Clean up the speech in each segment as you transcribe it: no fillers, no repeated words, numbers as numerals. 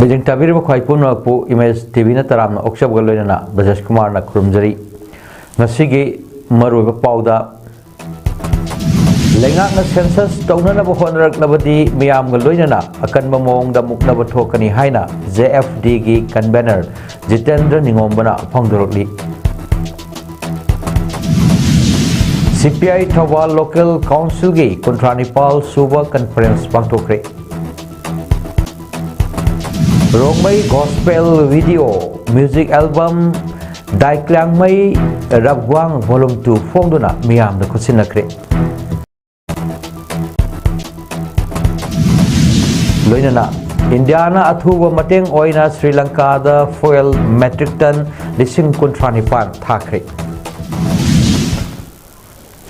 Mijing tabiri ba khwai pun pu image TV na taram na okshab gal loina Brajesh Kumar na khurumjari ngasigi maroi ba pauda lengak na census tawna na ba honrak na badi miyam gal loina akan ba mong da mukna ba thokani haina JFD gi convener Jitendra Ningombana phangdorokli CPI Thawal Local Council gi Kontranipal Suba Conference pangthokre Rongmai Gospel Video Music Album Daiklang Rabwang Volume 2 Fongduna Miyam da Kusinakre Loinana Indiana Athuba Mateng Oina Sri Lanka da Foil Metric Ton Lising Kontranipan Thakre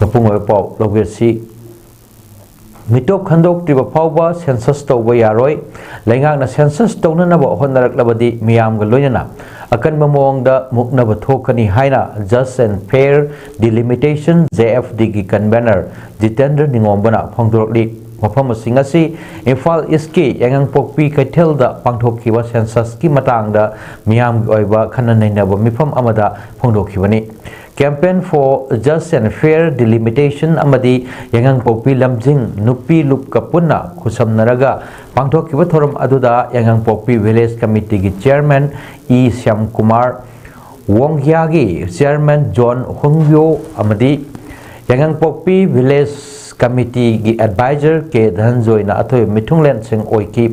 Napungoy Pau Logesi Mitop khandok tiba phawba census tawba yaroi lengak na census tawna na ba honarak labadi miyam ga loinana akan mamong da mukna ba thokani haina just and fair delimitation JFD gi convener Jitendra Ningombana phangdorokli mafam asing asi Imphal East ki yangang pokpi kaithel da pangthokkiba census ki matang da miyam gi oiba khananai na ba mifam amada phangdokhibani Campaign for Just and Fair Delimitation amadi yangang popi lamjing nupi lup kapuna khusam naraga pangthokkiba thoram aduda yangang popi village committee gi chairman E Syam Kumar Wonghya gi chairman John Hongyo amadi yangang popi village committee gi advisor ke dhanjoi na athoi mithunglen sing oiki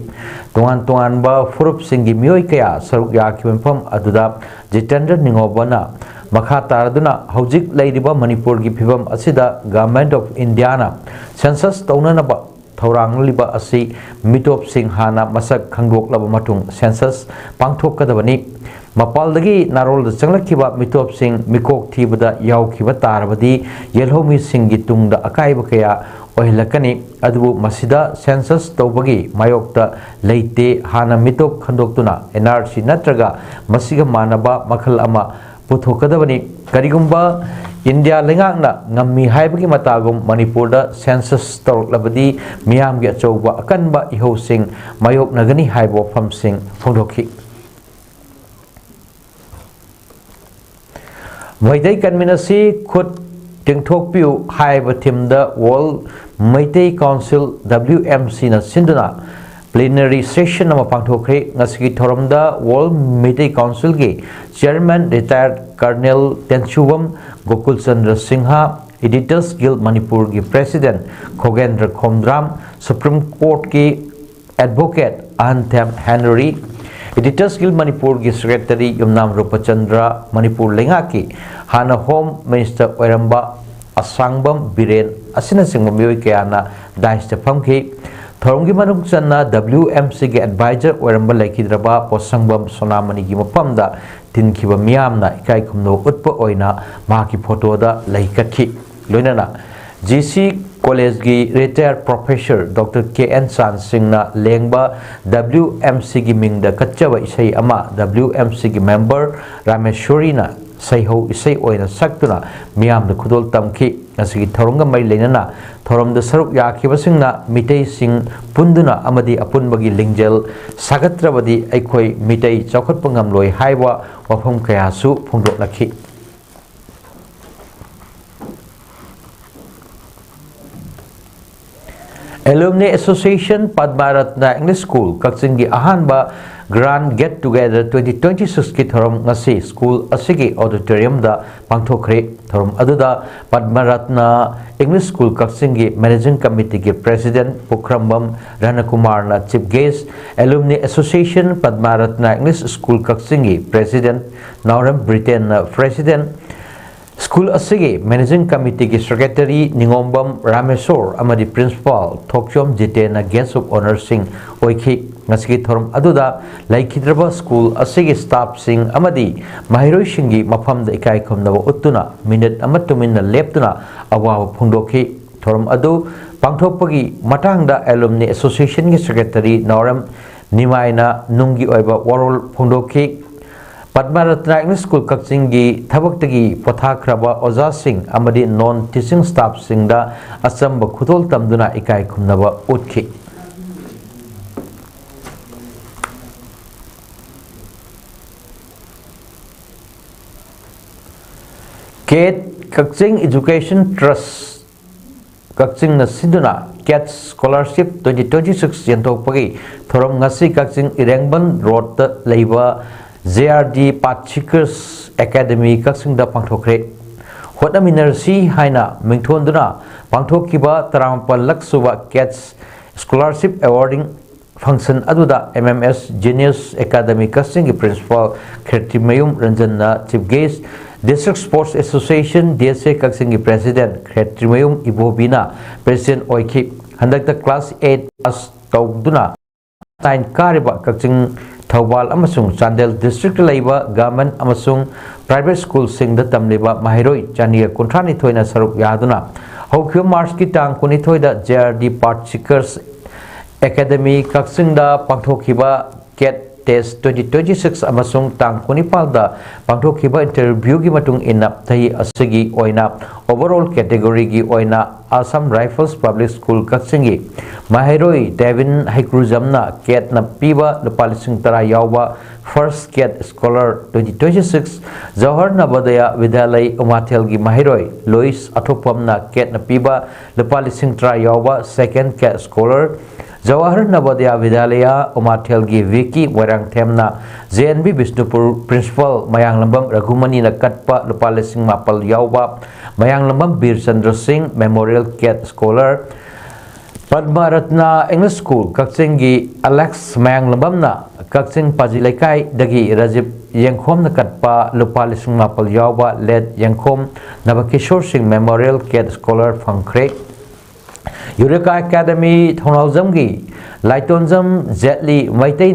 tongan ba furup sing gi mioi kaya saruk ya kimpham aduda Jitendra Ningobana Makha taraduna hojik leidiba Manipur gi phibam asida Government of Indiana census tawna ba thorang liba asi mitop sing hana masak khangdok laba matung census pangthok kadabani mapaldagi narol da changlakhiba mitop sing mikok thibada yaukhiba tarabadi yelhomi sing gi tungda akai ba kaya oilakani adubu masida census tawbagi mayokta leite hana mitop khandoktuna NRC natraga masiga manaba makhal ama puthokadabani karigumba India lengakna ngammi haibagi matagum Manipur da census tawlabadi miyam gi achouba akanba ihosing mayok nagani haibo famsing phongdokhi Meetei convenasi khut tingthokpiu haiba thimda World Meetei Council WMC na sinduna plenary session nama pangthokre ngasigi thoramda World Meetei Council gi chairman retired Colonel Tenchuvam Gokul Chandra Singha Editors Guild Manipur gi president Khogendra Khomdram Supreme Court ki advocate Anthem Henry Editors Guild Manipur gi secretary Yumnam Rupachandra Manipur lengaki hana home minister oiramba Asangbam Biren asina singma mioi kayana daista phamki Thoronggi manung channa WMC gi advisor oiramba laikhidraba Posangbam Sonamani gi mapamda tinkhiba miyamna ikai khumno utpa oina maki photo da laikakhi loinana GC College gi retired professor Dr. KN San Singna lengba WMC gi mingda kachaba isai ama WMC gi member Rameshwari na Saiho isai oina saktuna miyamda khudol tamki asigi thoronga mai leinana thorom da saruk yakhiba singna Meetei sing punduna amadi apunbagi lingjel sagatrabadi aikhoi Meetei chawkhatpa ngamloi haiwa wafam kaya su phongdoklakhi Alumni Association Padmaratna English School Kakchingi ahanba Grand Get Together 2026 ki thorom ngasi school asigi auditorium da pangthokre thorom aduda Padmaratna English School Kakchingi Managing Committee ki President Pukhrambam Ranakumar na Chief Guest Alumni Association Padmaratna English School Kakchingi President Nauram Britain President School asigi Managing Committee ki Secretary Ningombam Rameswar amadi Principal Thokchom Jitena Guest of Honor Sing oikhi ngasigi thorom aduda laikhidraba school asigi staff sing amadi mahiroi singi mafamda ikai khomnaba uttuna minute amatuminna leptuna awawa phungdokhi thorom adu pangthokpagi matangda Alumni Association ki Secretary Nauram Nimaina nungi oiba warol phungdokhi Padmaratna English School Kakchingi Thabaktagi Pothakraba Oza Singh amadi non teaching staff singda asamba khutol tamduna ikai khumnaba utkhi Kate Kakching Education Trust Kakching na Siduna Cat Scholarship 2026 Yentokpagi Thorom Ngasi Kakching Irengban Road Labor JRD Pathseekers Academy Kakching da Pangthokre Hotaminersi Haina Mingthonduna Pangthokiba Tarampal Laksuba Cats Scholarship Awarding Function Aduda MMS Genius Academy Kakching Principal Khertimayum Ranjana Chief Guest District Sports Association DSA Kakching President Khertimayum Ibobina President Oiki Handakta Class 8 as Tawduna 9 Kariba Kakching Thawal Amasung Chandel District Labor Government Amasung Private School Sing the Tamliba Mahiroi Chania Kuntrani Toina Saruk Yaduna Hokyo Mars Ki Tang Kunitoida JRD Pathseekers Academy Kakching da Pangthokiba Cat Test 2026 amasung tang kunipal da pangthokiba interview gi matung inna thai asigi oina overall category gi oina Assam Rifles Public School Kakching gi Mahiroi Devin Haikruzamna cat na piba lupalising tara yawa first cat scholar 2026 Jawahar Navodaya Vidyalay Umathel gi Mahiroi Lois Athopamna cat na piba lupalising tara yawa second cat scholar Jawahar Navodaya Vidyalaya Umathel gi Vicky Warang Themna JNB Bishnupur Principal Mayang Lambam Raghumani na katpa lupalising mapal yawa Mayang Lambam Bir Chandra Singh Memorial Cat Scholar Padma Ratna English School Kakching gi Alex Mayang Lambam na Kakching Pajilaikai dagi Rajib Yangkhom na katpa lupalising mapal yawa led Yangkhom Nabakishore Singh Memorial Cat Scholar Phangkre Eureka Academy Thonalzamgi Laitonzam Zetli Meetei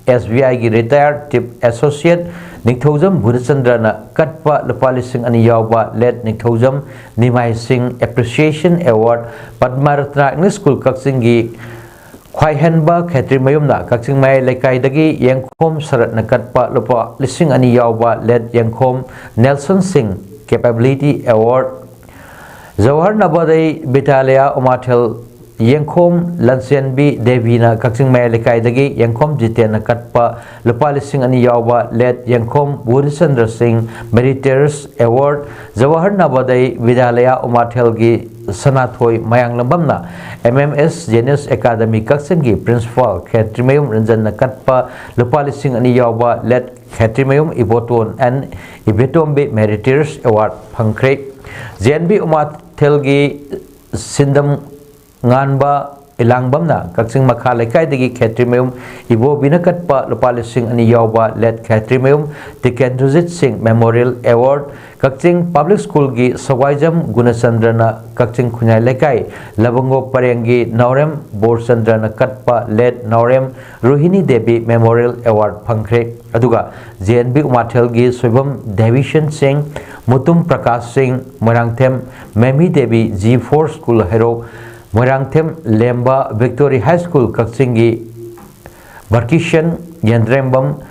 SBI gi retired tip associate Nikthojam Budachandra na katpa lupalising ani yawa led Nikthojam Nimai Singh Appreciation Award Padma Ratna English School Kakching gi Khwaihenba Khetrimayum na Kakching Mai Laikai dagi Yangkhom Sarat na katpa lupalising ani yawa led Yangkhom Nelson Singh Capability Award Jawahar Navodaya Vidyalaya Umathel Yangkhom Lansenbi Devina Kakching Mai Laikai dagi Yangkhom Jiten na katpa lupalising ani yawa led Yangkhom Budachandra Singh Meritorious Award Jawahar Navodaya Vidyalaya Umathel gi Sanathoi Mayang Lambam na MMS Genius Academy Kakching gi Principal Khertimayum Ranjan na katpa lupalising ani yawa led Khertimayum Iboton and Ibetombe Meritorious Award Phangkre JNB Umathel gi Sindam Nganba Ilangbam na Kakching Makha Laikai dagi Khertimayum Ibo binakatpa lupalising ani yawa led Khertimayum Tikendrujit Singh Memorial Award Kakching Public School gi Sawajam Gunachandra na Kakching Khunyai Laikai Labango Parengi Naurem Borchandra na katpa led Naurem Rohini Devi Memorial Award Phangkre aduga JNB Umathel gi Soibam Devishan Singh Mutum Prakash Singh Moirangthem Memi Devi G4 School Hero Moirangthem Lemba Victory High School Kakching gi Barkishan Yandrembam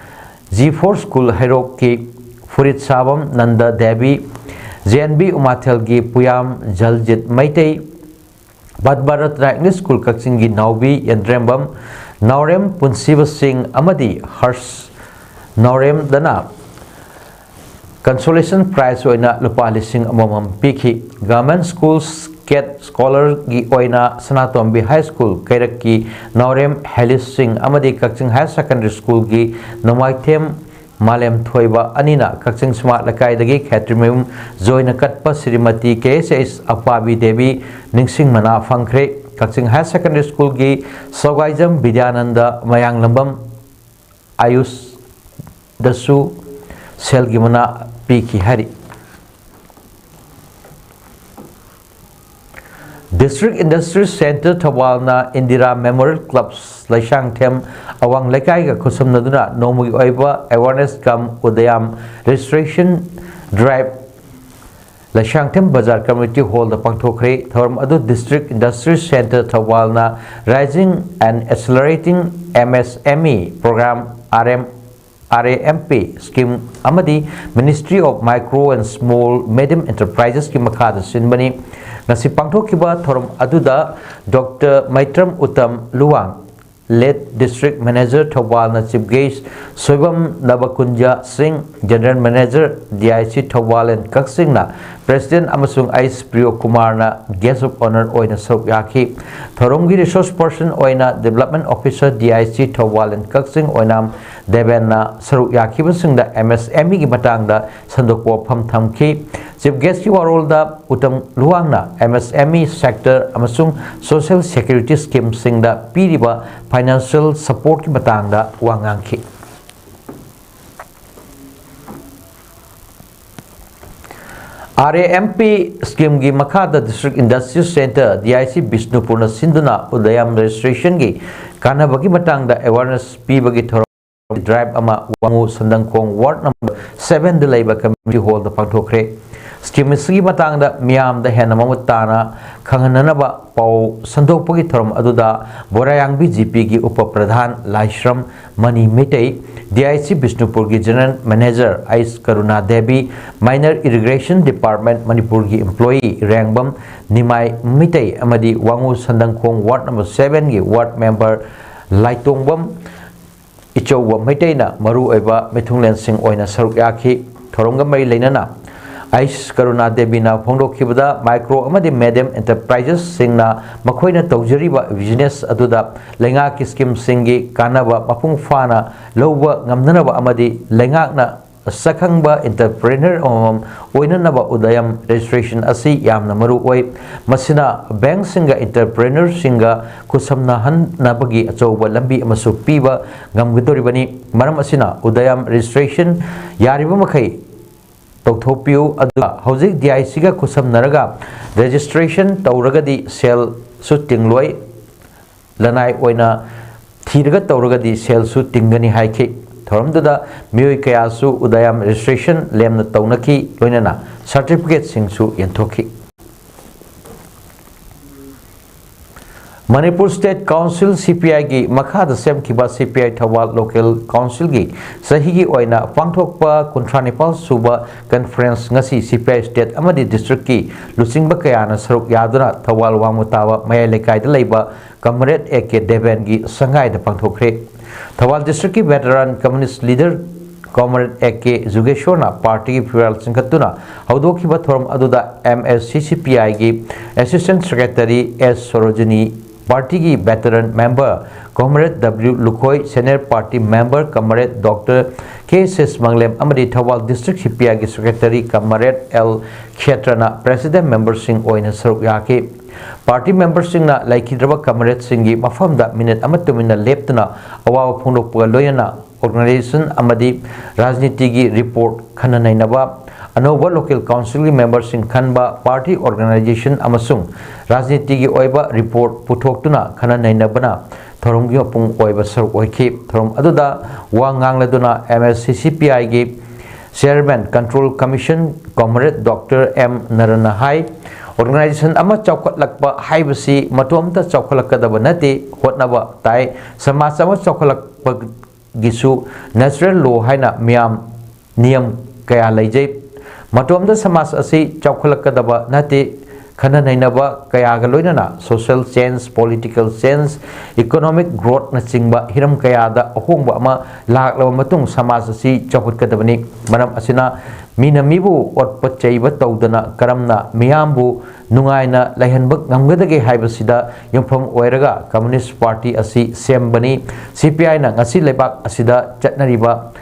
G4 School Hero ki Furit Sabam Nanda Devi JNB Umathel gi Puyam Jaljit Meetei Padma Ratna English School Kakching gi Naubi Yandrembam Naurem Punsiva Singh Amadi Harsh Naurem Dana Consolation Prize oina lupa lising amamam piki Government Schools Cat Scholar gi oina Sanatombi High School Kairak ki Naurem Helis Singh amadi Kakching High Secondary School gi Nomaithem Malem Thoiba Anina Kakching Smart Lakai dagi Khertimayum Joina Katpa Srimati KSS Apabi Devi Ningsing Mana Phangkre Kakching High Secondary School gi Sogaijam Vidyananda Mayang Lambam Ayush Dasu Selgi Mana Piki Hari District Industry Center Thawalna Indira Memorial Clubs Laishang Them Awang Laikai ga Khusam Naduna Nomugi Oiba Awareness Kam Udyam Registration Drive Laishang Them Bazar Community Hall the Pangthokre Thorum Adu District Industry Center Thawalna Rising and Accelerating MSME Program RAMP Scheme Amadi Ministry of Micro and Small Medium Enterprises ki makhada sinbani ngasi pangthokiba thorum aduda Dr. Maitram Uttam Luwang Lead District Manager Thawal na Chief Guest Soibam Nabakunja Singh, General Manager DIC Thawal and Kaksing na President amasung Ice Priyo Kumar na Guest of Honor oina saruk yaki. Thoronggi Resource Person oina Development Officer DIC Thawal and Kaksing oinam Deven na saruk yaki basung da MSME ki matang da sandokpo pham thamki. Chief Guest ki warol da Utam Luang na MSME sector amasung Social Security Scheme sing da piriba financial support ki matang da wangang ki. RAMP scheme gi Makhada District Industry Center DIC Bishnupur na Sinduna Udyam registration gi kanabagi matang da awareness pibagi thorong drive ama wangu sandangkong ward number 7 da laiba community hall da pangthokre. Scheme sigi matang da miyam da hena mamutana khangananaba pau sandokpagi thorom aduda Borayang BGP gi upapradhan Laishram Mani Meetei, DIC Bishnupur gi General Manager Ice Karuna Devi, Minor Irrigation Department Manipur gi Employee Rangbam Nimai Meetei amadi Wangu Sandangkong Ward number 7 gi Ward Member Laitongbam Ichowwa Meetei na maru oiba mithunglen sing oina saruk yaki. Thoronga mari leinana Ice Karuna Devi na phongdokhibada micro amadi medium enterprises singna makhoina tawjariba business aduda lenga ki scheme singi kanaba mapung fana loba ngamnanaba amadi lenga na sakhangba entrepreneur oinanaba Udyam registration asi yamna maru oi. Masina bank singa entrepreneur singa kusamna hanabagi achouba lambi amasu piba ngamgidoribani. Maram asina Udyam registration yariba makhai Tokthopio Adua Hosik DIC ga kusam naraga registration tauragadi sell suiting loi lanai oina thiraga tauragadi sell suiting gani haiki. Thoramduda mioi kayasu Udyam registration lemna taunaki loinana certificate singsu yenthoki. Manipur State Council CPI gi Makhada semkiba CPI Thawal Local Council gi sahi gi oina pangthokpa kuntranipal suba conference ngasi CPI State amadi district ki lusingba kayana saruk yaduna Thawal wangmutawa mayai lekai da leiba Comrade AK Deven gi sangai da pangthokre. Thawal district ki veteran communist leader Comrade AK Zugeshwar na party ki fuel singkatuna haudokiba thorom aduda MSCCPI gi Assistant Secretary S Sorojini Party ki veteran member Comrade W Lukhoi, Senior Party member Comrade Dr. K.S. Manglem amadi Thawal District CPI ki Secretary Comrade L. Khetrana President member sing oina saruk yaki. Party member sing na laikidraba Comrade singi mafamda minute amatumina leptuna awawa phongdokpa loyana organization amadi rajniti gi report khananainaba Anova Local Council member sing khanba party organization amasung rajniti gi oiba report puthokduna khananainabana thoromgi apung oiba saruk oiki. Thorom aduda wa ngangladuna MSCCPI gi Chairman Control Commission Comrade Dr. M. Naranahai organization ama chawkhatlakpa haibasi matomta chawkhalakadaba nati hotnaba tai samaj ama chawkhalakpa gisu natural law haina miyam niyam kaya leijai matomda samaj asi chawkhalakadaba nati khananainaba kaya ga loinana social change, political change, economic growth na chingba hiram kaya da ahongba ama laklaba matung samaj asi chawkhatkadabani. Maram asina mina mibu otpat chaiba tawdana karamna miyambu nungaina laihanbak ngamgadage haibasida yumpham oiraga Communist Party asi sembani. CPI na ngasi lebak asida chatnariba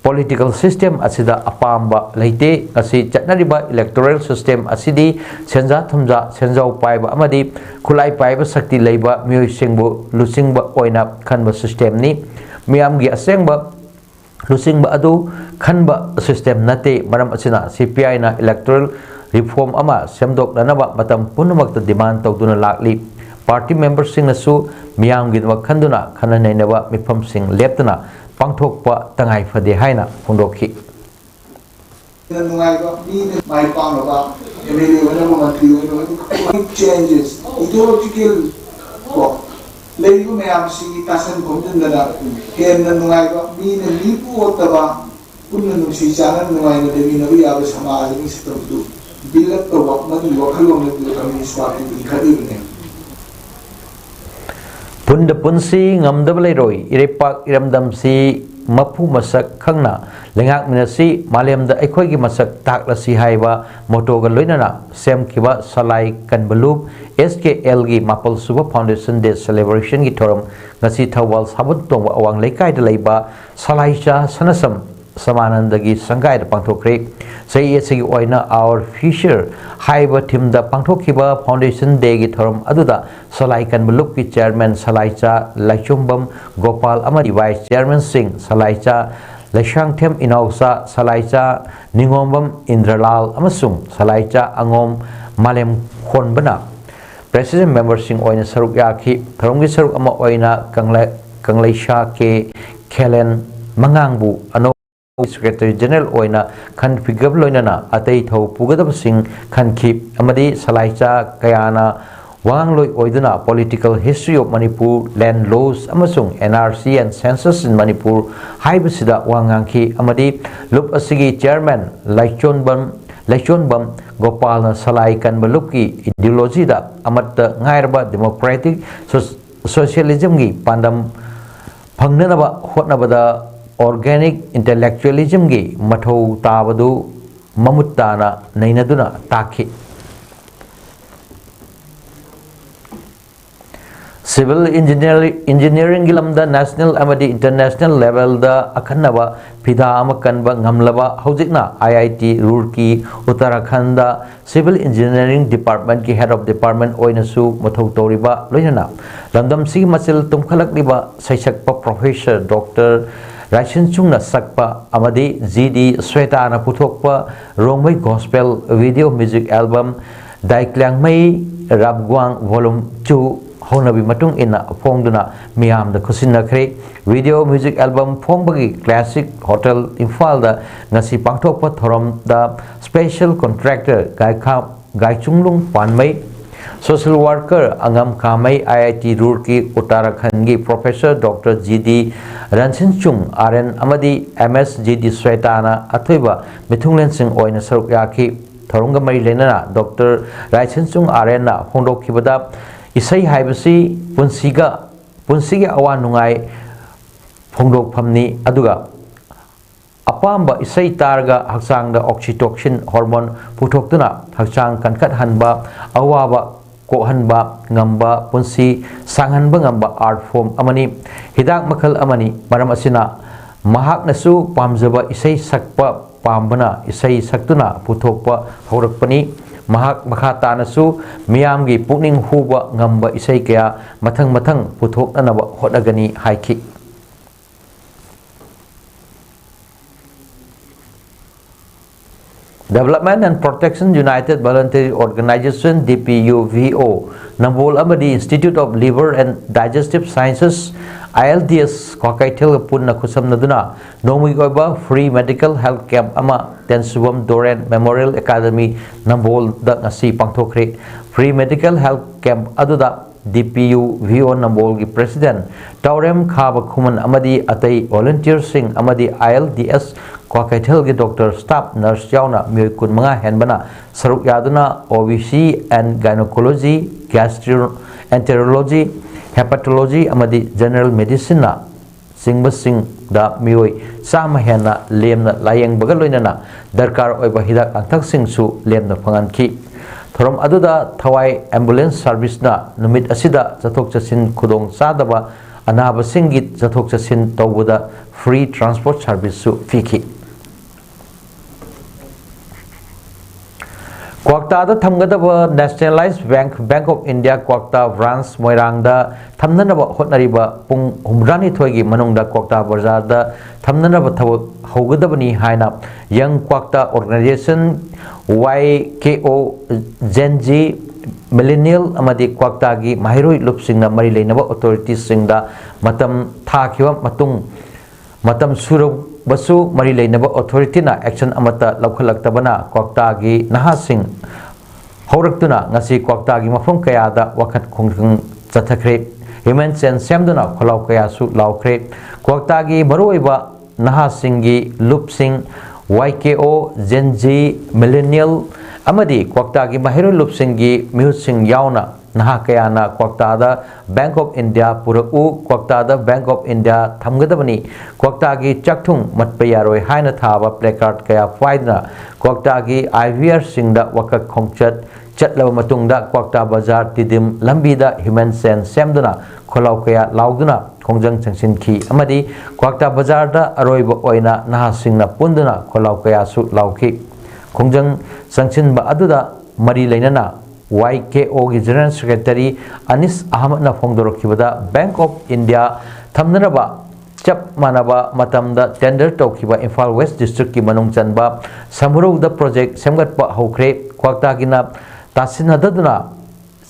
political system asida apamba leite asi chatnariba electoral system asidi senja thumja senjau paiba amadi khulai paiba sakti leiba mioi singbu lusingba oina khanba system ni miyamgi asengba lusingba adu khanba system nate. Maram asina CPI na electoral reform ama semdok lanaba matam punamakta demand tawduna lakli. Party members sing nasu miyamgi khanduna khananainaba mifam sing leptana pangthokpa tangai phade haina phongdokhi. Changes ideological leibu mayam si tasan komdana kenna nungai mi ne lipu otaba kunna nusi janan nungai ne devi nabi aba samaj ni sitabdu bilak to wakma ni wakhalom ne Communist Party ni khadi ne. punda punsi ngamdab leiroi irepak iramdam si mapu masak khangna lengak minasi malemda ekhoi gi masak taklasi haiba moto ga loinana sem kiba salai kan belup SKL gi mapal suba foundation day celebration gi thoram ngasi thawal sabut tong awang leikai da leiba salai cha sanasam samananda gi sangai da pangthokre sei esi gi oina our future haiba thim da pangthokhiba foundation day gi thoram aduda salai kan belup gi chairman salai cha laichumbam gopal amadi vice chairman singh salai cha Lashang Them Inausa Salaicha Ningombam Indralal Amasung Salaicha Angom Malem Khonbana President Member Sing Oina Saruk Yaki Tharungi Saruk Ama Oina Kanglaisha Ke Kelen Mangangbu Ano Secretary General Oina Khan Pigab Loinana Atei Thau Pugadab Sing Khan Kip Amadi Salaicha Kayana Wang Loi Oiduna Political History of Manipur Land Laws Amasung NRC and Census in Manipur Haibasida Wangangki Amadi Lup Asigi Chairman Laichonbam Gopal Salai Kan Baluki Ideology da Amata Ngairba Democratic Socialism gi Pandam Pangnanaba Hotnabada Organic Intellectualism gi Mathau Tabadu Mamutana Nainaduna Taki Civil Engineering Gilamda National Amadi International Level da Akanaba Pida Amakanba Ngamlaba Hojikna IIT Roorkee Uttarakhand da Civil Engineering Department ki Head of Department Oinasu Mathau Toriba Loinana Lamdam Si Masil Tumkhalakliba Saisakpa Professor Dr. Raishin Chungna Sakpa Amadi GD Swetana Puthokpa Rongmai Gospel Video Music Album Daiklang Mai Rabguang Volume 2 Honabi Matung ina Pongduna Miam the Kusina Kre Video Music Album Pongbagi Classic Hotel Infal da Nasi Pangtopa Thoram da Special Contractor Gai Chunglung Panmai Social Worker Angam Kamai IIT Roorkee Uttarakhand gi Professor Dr. GD Ransin Chung RN Amadi MS GD Swetana Athoiba Mithunglen Singh Oina Saruk Yaki Thorunga Mari Lenana Dr. Raisin Chung RN na Hongdokhibada Isai Haibasi Punsiga Awan Nungai Pongdok Pamni Aduga Apamba Isai Targa Haksang da Oxytocin Hormone Putoktuna Haksang Kankat Hanba Awaba Ko Hanba Ngamba Punsi Sanghanba Ngamba Art Form Amani Hidak Makal Amani Maram Asina Mahak Nasu Pamzaba Isai Sakpa Pambana Isai Saktuna Putokpa Horakpani Mahak Makata Nasu Miamgi Pukning Huba Ngamba Isai Kaya Matang Putok Anaba Hodagani Haiki Development and Protection United Voluntary Organization DPUVO Nambol Amadi Institute of Liver and Digestive Sciences ILDS Kwakaitil Punna Kusam Naduna Nomi Goba Free Medical Health Camp Ama Tensubam Doran Memorial Academy Nambol da Ngasi Pangthokre Free Medical Health Camp Aduda DPUVO Nambol gi President Taurem Khaba Khuman Amadi Atai Volunteer Sing Amadi ILDS Kwakaitil gi Doctor Staff Nurse Yauna Myoy Kun Manga Henbana Saruk Yaduna OBC and Gynecology Gastroenterology Hepatology Amadi General Medicine na Singbasing da Mioy Sama Hena Lemna Layang Bagaloinana Darkar Oiba Hidak Antak Singsu Lemna Panganki Thorom Aduda Thawai Ambulance Service na Numit Asida Zatok Chasin Kudong Sadaba Anaba Singit Zatok Chasin Tawuda Free Transport Service su Fiki Kwakta da Thamgadaba Nationalized Bank of India Kwakta Branch Moirangda Thamnanaba Hotnariba Pung Humrani Thoigi Manungda Kwakta Bazaar da Thamnanaba Thawak Hogadabani Haina Young Kwakta Organization YKO Gen-Z Millennial Amadi Kwakta gi Mahiroi Lupsingna Mari Leinaba Authorities Singda Matam Thakiwa Matam Surug Basu Mari Leinaba Authority na action amata laukhalaktabana Kwakta gi Nahasing Horaktuna Ngasi Kwakta gi Mafum Kayada Wakat Khungthung Chathakre Human Sense Semduna Kholau Kaya su Laukre Kwakta gi Maruiba Nahasing gi Lupsing YKO Gen-Z Millennial Amadi Kwakta gi Mahiro Lupsing gi Mihut Sing Yauna naha kayana kwaktada Bank of India puraku kwaktada Bank of India thamgadabani kwakta gi chakthung matpa yaroi haina thaba placard kaya faidna kwakta gi IVR singda wakak khongchat chatlaba matungda kwakta bazar tidim lambida human sense semduna kholau kaya lauduna khongjang changsin khi amadi kwakta bazar da aroiba oina naha singna punduna kholau kaya su lauki khongjang changsin ba aduda mari leinana YKO gi General Secretary Anis Ahmad na phongdorokibada Bank of India thamnaraba chap manaba matamda tender tawkiba Imphal West District ki manung chanba samurauda project semgatpa hokre kwakta gina tasinadaduna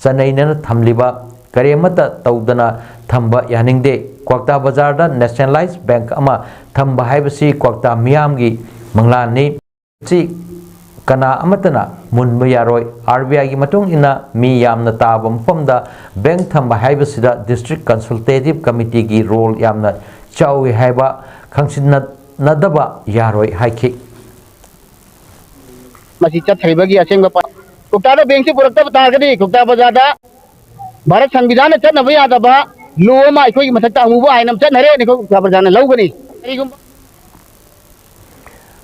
chanainana thamliba karemata tawdana thamba yaningde kwakta bazar da nationalized bank ama thamba haibasi kwakta miyamgi manglani chi kana amatana munba yaroi RBI gi matung ina mi yamna taba mfamda bank thamba haibasida district consultative committee gi role yamna chawi haiba khangsin nadaba yaroi haiki masi chat thaibagi asengba kwakta da bank se purakta targadi kwakta bazar da Bharat Sanvidhan chat na baya da ba lo ma ikoi mathakta amuba ainam chat nare ne kwakta bazar na lawgani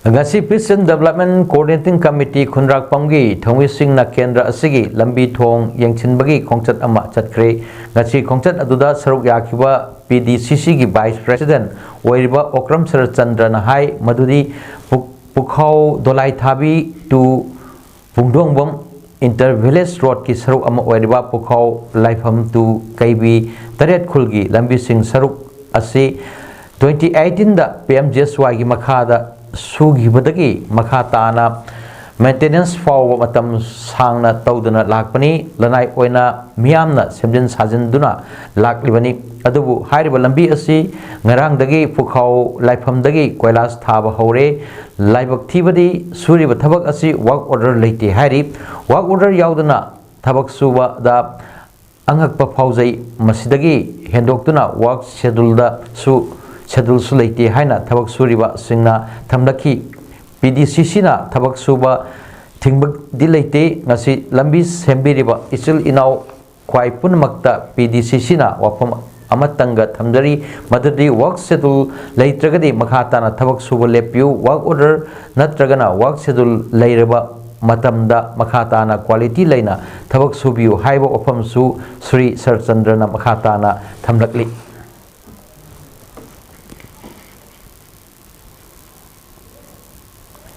Ngasi Peace and Development Coordinating Committee Khunrak Pamgi Thongwi Singh na Kendra asigi lambi thong yengchin bagi khongchat ama chatkre ngasi khongchat aduda saruk yakiba PDCC gi Vice President oiriba Okram Sarat Chandra na hai madudi pukhau dolai thabi to pungdongbom inter village road ki saruk ama oiriba pukhau laifam to kaibi taret khulgi lambi sing saruk asi 2018 da PMJSY gi makhada sugi badagi makhatana maintenance for matam sangna tawduna lakpani lanai oina miyamna semjin sajinduna laklibani adubu hairiba lambi asi ngarang dagi pukhau laifam dagi koilas thaba hore laibak thibadi suriba thabak asi work order leite hairi work order yauduna thabak suba da angakpa phaujai masidagi hendoktuna work schedule da su schedule su leite haina thabak suriba singna thamlaki PDCC na thabak suba thingbak di leite ngasi lambi sembiriba isil inau kwai punmakta PDCC na wapam amatanga thamdari madadi work schedule leitragadi makhata na thabak suba lepiu work order natragana work schedule leiraba matamda makhata na quality leina thabak subiu haiba opam su Sri Sarchandra na makhata na thamlakli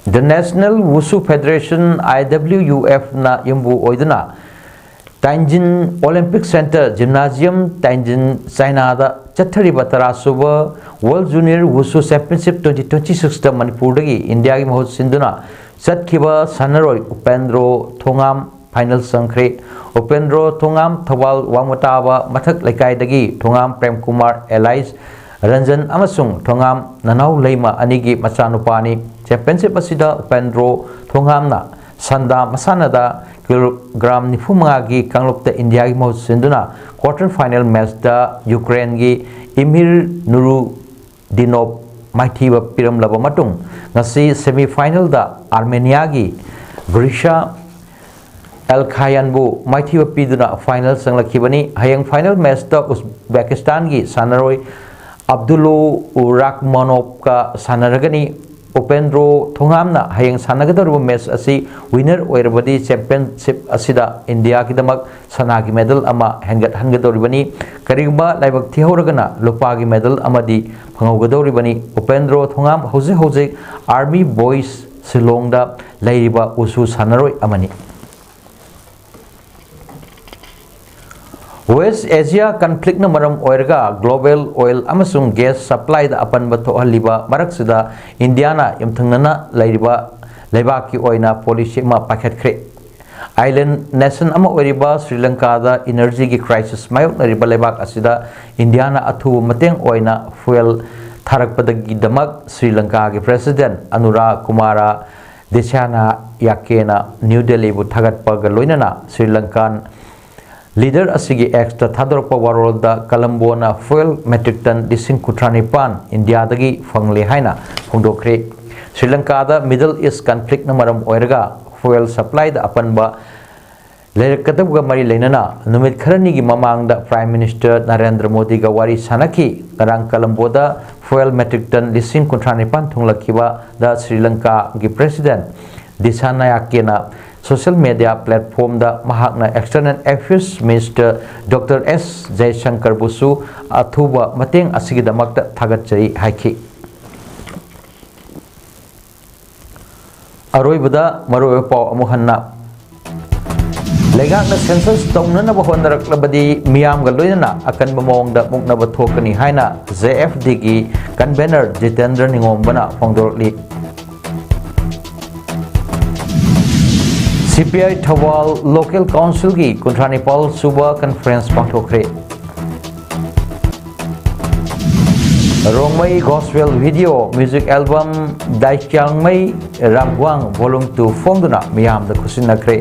The National Wushu Federation IWUF na yumbu oiduna Tianjin Olympic Center Gymnasium Tianjin China da chathariba tarasuba World Junior Wushu Championship 2026 da Manipur dagi India gi mahut sinduna chatkiba sanaroi Upendro Thongam final sangkre Upendro Thongam Thawal Wangmataba mathak laikai dagi Thongam Prem Kumar Elias Ranjan amasung Thongam nanau leima anigi machanupani championship asida Upendro Thongam na sanda masanada kilogram nifumanga gi kanglopta India gi mahut sinduna quarter final match da Ukraine gi Emir Nurudinov maithiba piram laba matung ngasi semi final da Armenia gi Grisha Alkhayan bu maithiba piduna final sanglakibani hayang final match da Uzbekistan gi sanaroi Abdullo Urakmanov ka sanaragani Upendro Thongamna hayang sanagadaruba match asi winner oirabadi championship asida India kidamak sanagi medal ama hangadoribani karigba laibak thihoragana lupagi medal amadi phangaugadoribani Upendro Thongam hoje Army Boys Silongda lairiba Wushu sanaroi amani West Asia conflict na maram oirga global oil amasung gas supply da apan bato haliba maraksida Indiana yamthangnana lairiba laibaki oina policy ma pakhet khre island nation ama oiriba Sri Lanka da energy gi crisis mayok na riba laibak asida Indiana athu mateng oina fuel tharak padagi damak Sri Lanka gi president Anura Kumara Deshana yakena New Delhi bu thagat paga loinana Sri Lankan leader asigi extra thadorpa warol da Colombo na fuel metric ton dising kutranipan India dagi fangle haina phongdokre Sri Lanka da Middle East conflict na maram oirga fuel supply da apanba लेरकतबगा मरी लेनना नुमित खरनी की ममांगदा prime minister Narendra Modi का वारी सानकी करंग कलम्बोदा फुएल मेट्रिक टन लिसिंग कुंथ्रानिपान थुंगलखिबा दा श्रीलंका की प्रेसिडेंट दिसानायाकेना सोशल मीडिया प्लेटफॉर्म दा महाकना external affairs minister doctor S Jaishankar बुसु अथुबा मतेंग असिगिदमक्ता थागतचरी हाइखि अरोइबदा मरोय पाव अमुहन्ना लेगाकना सेंसस तौननब होनरक्लबदी मियामगा लोइनना अकनब मोंगदा मुकनब थोकनी हाइना जेएफडी की कन्वेनर जितेंद्र निंगोमबना फोंदोरली सीपीआई थवाल लोकल काउंसिल की कुंथ्रानिपाल सुबह कॉन्फ्रेंस पांथोखरे रोंगमई गॉस्पेल वीडियो म्यूजिक एल्बम दाइचांगमई रामगवांग वॉल्यूम 2 फोंदुना मियामदा खुसिनखरे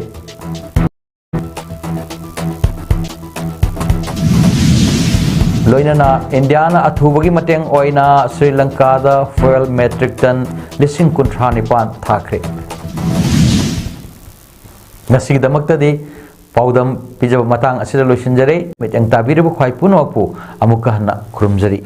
लोइनना इंडिया अथुबगी मतेंग ओइना श्रीलंका दा फुएल मेट्रिक टन लिसिंग कुंथ्रानिपान थाखरे ngasigidamakta paudam pijaba matang asida loisinjare metang tabiraba khwai punokpu amuka hana khurumjari